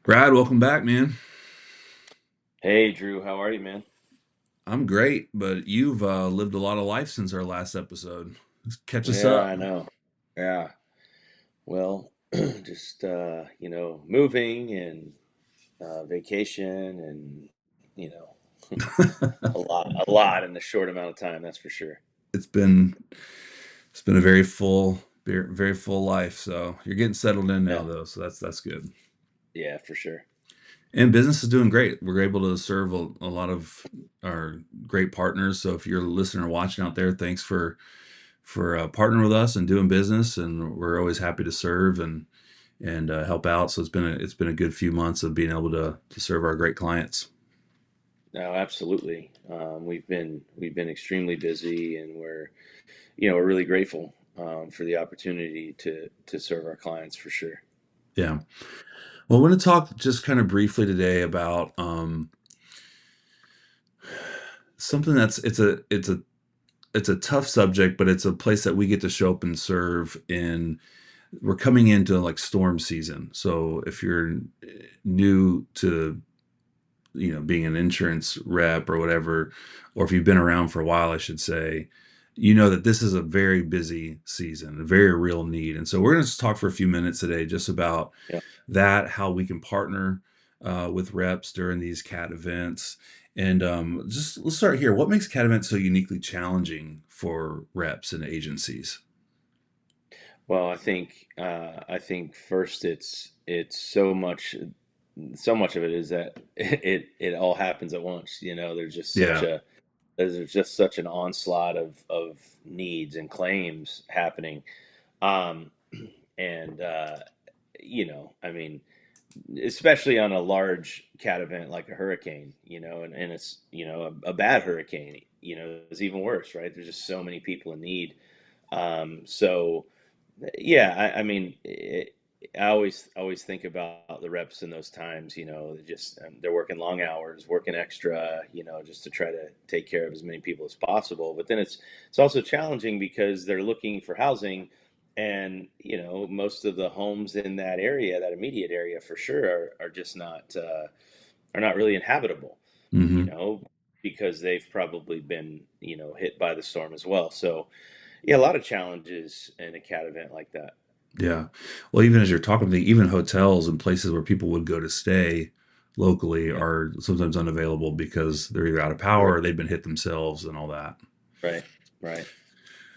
Brad, welcome back, man. Hey Drew, how are you, man? I'm great, but you've lived a lot of life since our last episode. Just catch us Yeah, up. I know. Yeah. Well, just moving and vacation and you know, a lot in a short amount of time, that's for sure. It's been it's been a very full life. So you're getting settled in now, Yeah. though. So that's good. Yeah, for sure. And business is doing great. We're able to serve a lot of our great partners. So if you're a listener watching out there, thanks for partnering with us and doing business. And we're always happy to serve and help out. So it's been a good few months of being able to serve our great clients. No, absolutely. We've been extremely busy, and we're really grateful for the opportunity to serve our clients for sure. Yeah. Well, I want to talk just kind of briefly today about something it's a tough subject, but it's a place that we get to show up and serve in. We're coming into like storm season, so if you're new to being an insurance rep or whatever, or if you've been around for a while, I should say, you know that this is a very busy season, a very real need. And so we're going to talk for a few minutes today just about Yeah. that, how we can partner with reps during these CAT events. And just let's start here. What makes CAT events so uniquely challenging for reps and agencies? Well, I think first it's so much of it is that it all happens at once. Yeah. There's just such an onslaught of needs and claims happening. Um, and I mean, especially on a large cat event like a hurricane, and it's a bad hurricane, is even worse, right? There's just so many people in need. So yeah, I mean, I always think about the reps in those times. They're working long hours, working extra, just to try to take care of as many people as possible. But then it's also challenging because they're looking for housing, and most of the homes in that area, that immediate area, for sure, are just not really inhabitable. You Hmm. know, because they've probably been hit by the storm as well. So yeah, a lot of challenges in a cat event like that. Yeah. Well, even as you're talking to me, even hotels and places where people would go to stay locally Yeah. are sometimes unavailable because they're either out of power Right. or they've been hit themselves and all that. Right. Right.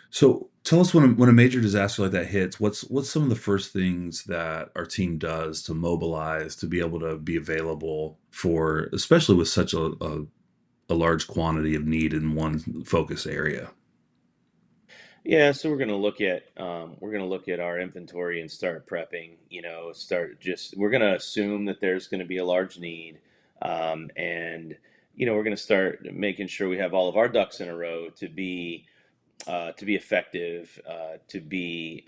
So tell us when a major disaster like that hits, what's some of the first things that our team does to mobilize to be able to be available for, especially with such a large quantity of need in one focus area? Yeah, so we're gonna look at our inventory and start prepping. We're gonna assume that there's gonna be a large need, and we're gonna start making sure we have all of our ducks in a row to be effective, to be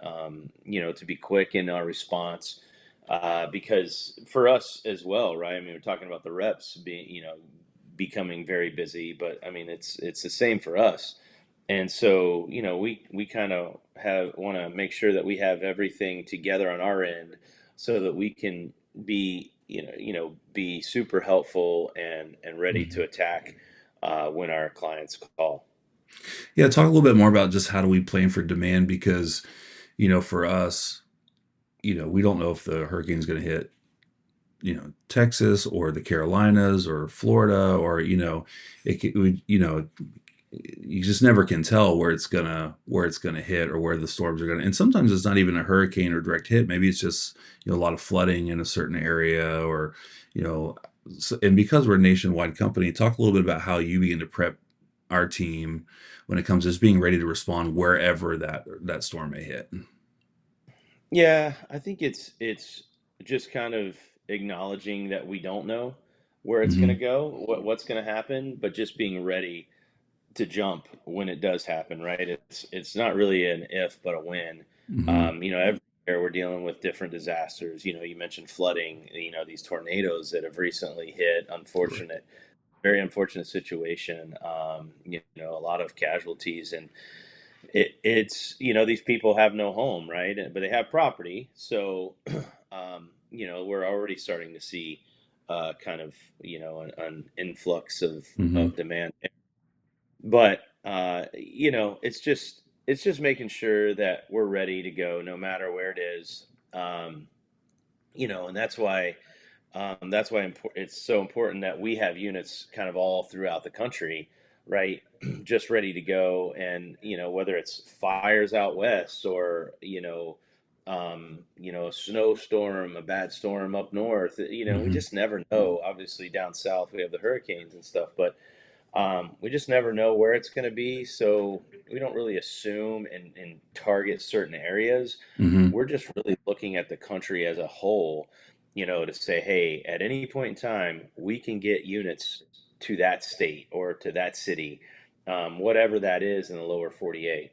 quick in our response. Because for us as well, right? I mean, we're talking about the reps being, becoming very busy, but I mean, it's the same for us. And so, we kind of have want to make sure that we have everything together on our end, so that we can be super helpful and ready Mhm. to attack when our clients call. Yeah, talk a little bit more about just how do we plan for demand because, for us, we don't know if the hurricane's going to hit, Texas or the Carolinas or Florida or, you just never can tell where it's gonna hit or where the storms are gonna. And sometimes it's not even a hurricane or direct hit. Maybe it's just a lot of flooding in a certain area or you know. And because we're a nationwide company, talk a little bit about how you begin to prep our team when it comes to just being ready to respond wherever that storm may hit. Yeah, I think it's just kind of acknowledging that we don't know where it's going to Hmm. go, what's going to happen, but just being ready to jump when it does happen, right? It's not really an if, but a when. Hmm. Every year we're dealing with different disasters. You mentioned flooding. These tornadoes that have recently hit. Very unfortunate situation. A lot of casualties, and it's these people have no home, right? But they have property, so we're already starting to see kind of an influx Hmm. of demand, but it's just making sure that we're ready to go no matter where it is. um, and it's so important that we have units kind of all throughout the country, right? Just ready to go. And whether it's fires out west, or a snowstorm, a bad storm up north, we Hmm. just never know. Obviously down south we have the hurricanes and stuff, but we just never know where it's going to be. So we don't really assume and target certain areas. Hmm. We're just really looking at the country as a whole, to say, hey, at any point in time, we can get units to that state or to that city, whatever that is in the lower 48.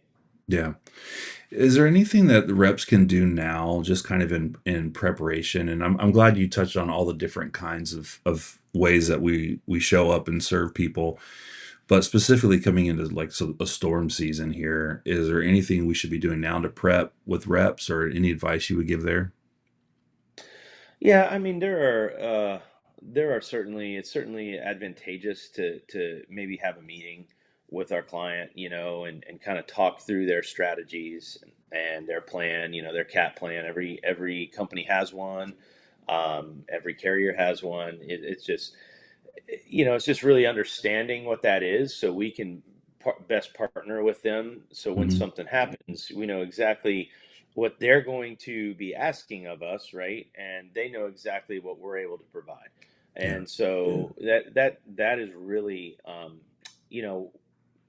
Yeah. Is there anything that the reps can do now, just kind of in preparation? And I'm glad you touched on all the different kinds of ways that we show up and serve people. But specifically coming into like a storm season here, is there anything we should be doing now to prep with reps, or any advice you would give there? Yeah, I mean there are certainly it's certainly advantageous to maybe have a meeting with our client, and kind of talk through their strategies and their plan, their cat plan. Every company has one. Every carrier has one. It's just really understanding what that is, so we can best partner with them. So when Hmm. something happens, we know exactly what they're going to be asking of us, right? And they know exactly what we're able to provide. Yeah. And so that is really, you know,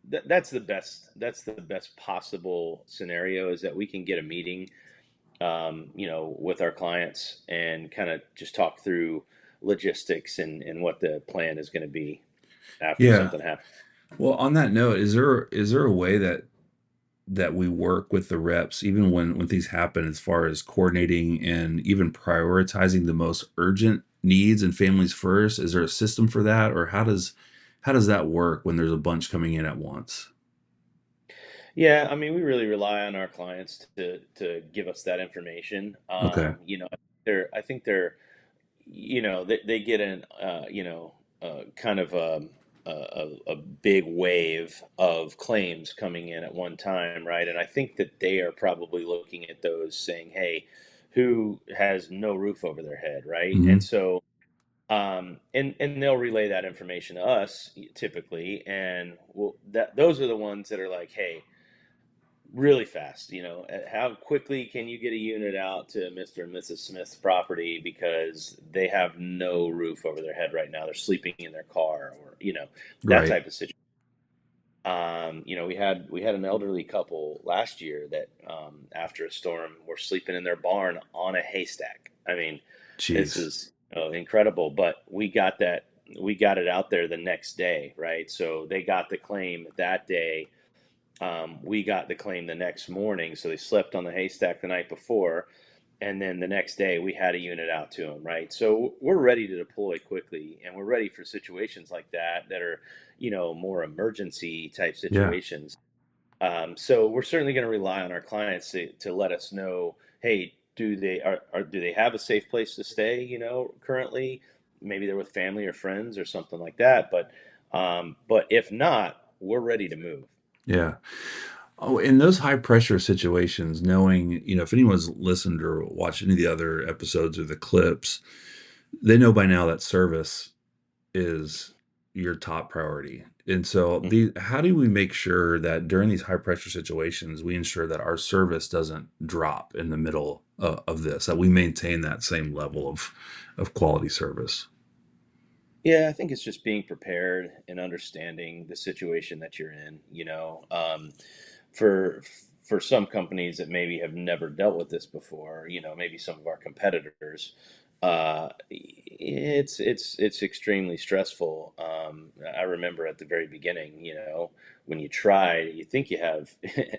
that's the best possible scenario, is that we can get a meeting, with our clients and kind of just talk through logistics and what the plan is going to be after Yeah. something happens. Well, on that note, is there a way that we work with the reps even when things happen, as far as coordinating and even prioritizing the most urgent needs and families first? Is there a system for that, or how does that work when there's a bunch coming in at once? Yeah, I mean, we really rely on our clients to give us that information. Okay. I think they're they get an kind of a big wave of claims coming in at one time, right? And I think that they are probably looking at those saying, hey, who has no roof over their head, right? And Hmm. so and they'll relay that information to us typically, and those are the ones that are like, hey, really fast, how quickly can you get a unit out to Mr. and Mrs. Smith's property, because they have no roof over their head right now, they're sleeping in their car, or that Right. type of situation. We had an elderly couple last year that, after a storm, were sleeping in their barn on a haystack. I mean, this Jeez. is incredible, but we got it out there the next day, right? So they got the claim that day. We got the claim the next morning, so they slept on the haystack the night before, and then the next day we had a unit out to them, right? So we're ready to deploy quickly, and we're ready for situations like that are, more emergency type Yeah. situations. So we're certainly going to rely on our clients to let us know, hey, do they have a safe place to stay, currently? Maybe they're with family or friends or something like that. But if not, we're ready to move. Yeah. Oh, in those high pressure situations, knowing, if anyone's listened or watched any of the other episodes or the clips, they know by now that service is your top priority. And so how do we make sure that during these high pressure situations, we ensure that our service doesn't drop in the middle of this, that we maintain that same level of quality service? Yeah, I think it's just being prepared and understanding the situation that you're in. For for some companies that maybe have never dealt with this before, maybe some of our competitors, it's extremely stressful. I remember at the very beginning, when you try, you think you have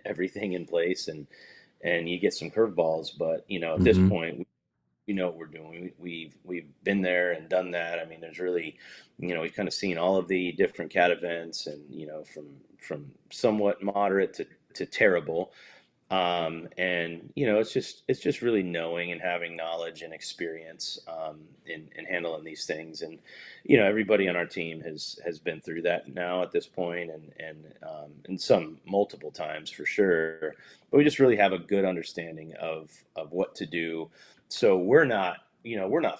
everything in place, and you get some curveballs, but at this Hmm. point, we know what we're doing. We've been there and done that. I mean, there's really, we've kind of seen all of the different cat events, and from somewhat moderate to terrible. And it's just really knowing and having knowledge and experience in handling these things. And everybody on our team has been through that now at this point, and some multiple times for sure. But we just really have a good understanding of what to do. So we're not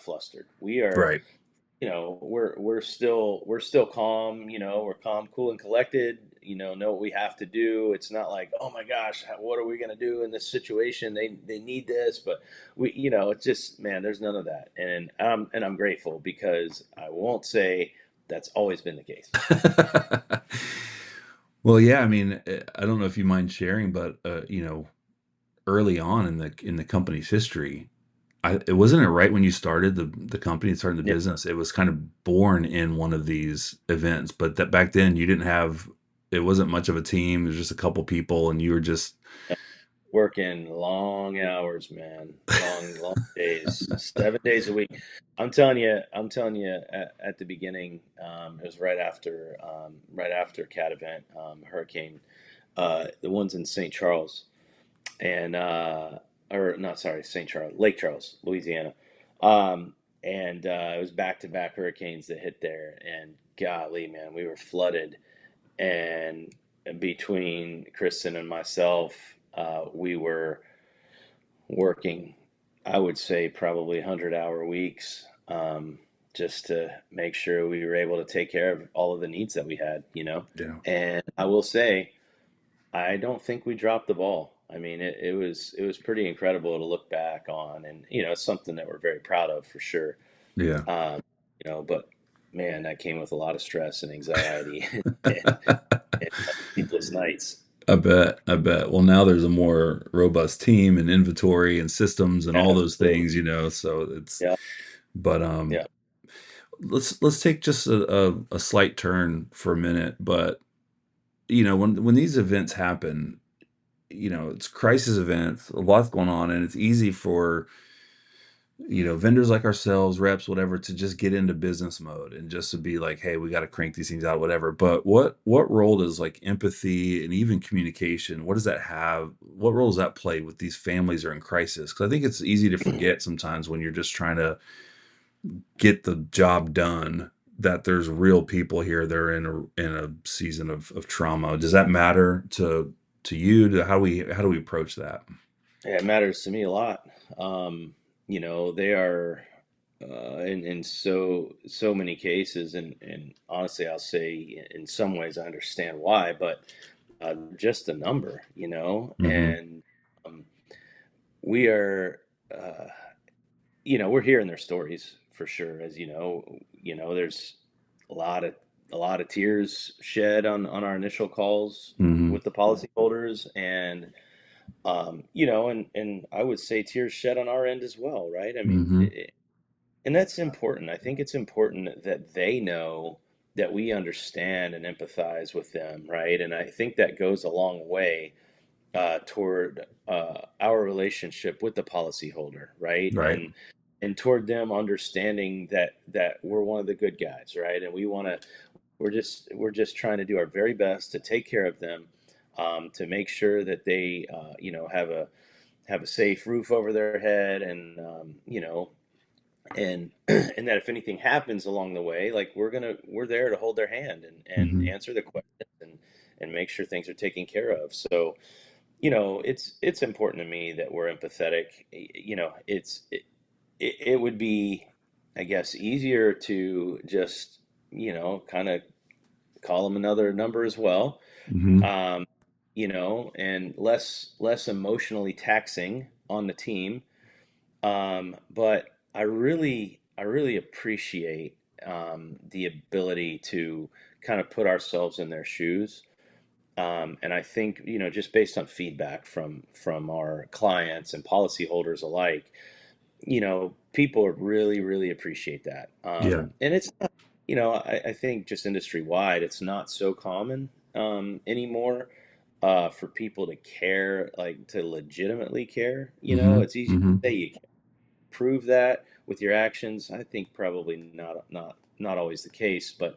flustered. We are Right. we're still calm. We're calm, cool, and collected. Know what we have to do. It's not like, oh my gosh, what are we going to do in this situation? They need this, but it's just, man, there's none of that. And I'm grateful, because I won't say that's always been the case. Well, yeah, I mean, I don't know if you mind sharing, but early on in the company's history, it wasn't it right when you started the company, starting the Yeah, business, it was kind of born in one of these events, but that back then you didn't have, it wasn't much of a team. It was just a couple people, and you were just working long hours, man, long days, 7 days a week. I'm telling you, at the beginning, it was right after cat event, hurricane, the ones in St. Charles, and or not, sorry, St. Charles, Lake Charles, Louisiana. And it was back to back hurricanes that hit there, and golly, man, we were flooded. And between Kristen and myself, we were working, I would say, probably 100-hour weeks, just to make sure we were able to take care of all of the needs that we had. yeah. And I will say, I don't think we dropped the ball. I mean, it was pretty incredible to look back on, and it's something that we're very proud of for sure. Yeah. Um, but man, that came with a lot of stress and anxiety and, and sleepless nights. I bet. I bet. Well, now there's a more robust team and inventory and systems and all those Absolutely. things, so it's, Yeah. but Yeah. let's take just a slight turn for a minute. But when these events happen, it's crisis events, a lot's going on, and it's easy for vendors like ourselves, reps, whatever, to just get into business mode and just to be like, hey, we got to crank these things out, whatever. But what role does like empathy and even communication, what does that have? What role does that play with these families that are in crisis? Because I think it's easy to forget sometimes when you're just trying to get the job done that there's real people here. They're in a season of trauma. Does that matter to you? How do we approach that? Yeah, it matters to me a lot. They are, in so many cases, and honestly, I'll say in some ways I understand why, but just a number, Hmm. and um, we are, uh, we're hearing their stories for sure. As there's a lot of a lot of tears shed on our initial calls Hmm. with the policyholders, and and I would say tears shed on our end as well, right? I mean, Hmm. and that's important. I think it's important that they know that we understand and empathize with them, right? And I think that goes a long way toward our relationship with the policyholder, right? Right. And toward them understanding that we're one of the good guys, right? And we're just trying to do our very best to take care of them, to make sure that they have a safe roof over their head, and and that if anything happens along the way, like we're there to hold their hand and Hmm. answer the questions, and make sure things are taken care of. So it's important to me that we're empathetic. It would be, I guess, easier to just kind of call them another number as well, Hmm. um, and less emotionally taxing on the team. But I really appreciate the ability to kind of put ourselves in their shoes. And I think, just based on feedback from our clients and policyholders alike, people really, really appreciate that. Yeah. And it's not, I think just industry wide, it's not so common anymore for people to care, like to legitimately care. Hmm. It's easy Hmm. to say you can prove that with your actions. I think probably not always the case, but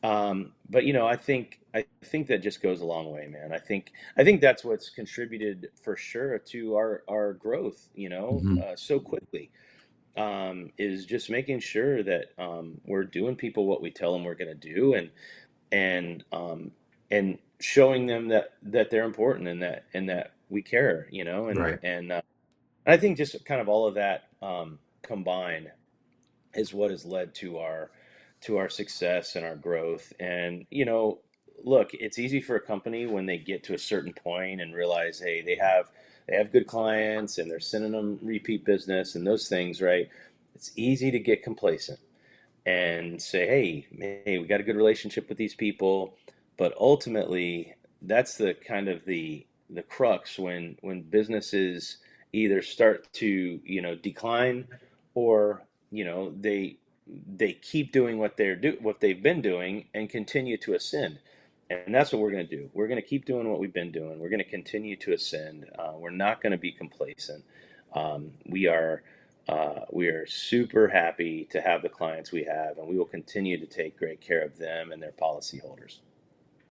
But I think that just goes a long way, man. I think that's what's contributed for sure to our growth, Hmm. so quickly. Is just making sure that we're doing people what we tell them we're going to do, and showing them that they're important, and that we care, and Right. and I think just kind of all of that combined is what has led to our success and our growth. And look, it's easy for a company when they get to a certain point and realize, hey, they have good clients and they're sending them repeat business and those things, right? It's easy to get complacent and say, hey, we got a good relationship with these people. But ultimately, that's the kind of the crux when businesses either start to decline, or they keep doing what they've been doing and continue to ascend. And that's what we're going to do. We're going to keep doing what we've been doing. We're going to continue to ascend. We're not going to be complacent. We are super happy to have the clients we have, and we will continue to take great care of them and their policyholders.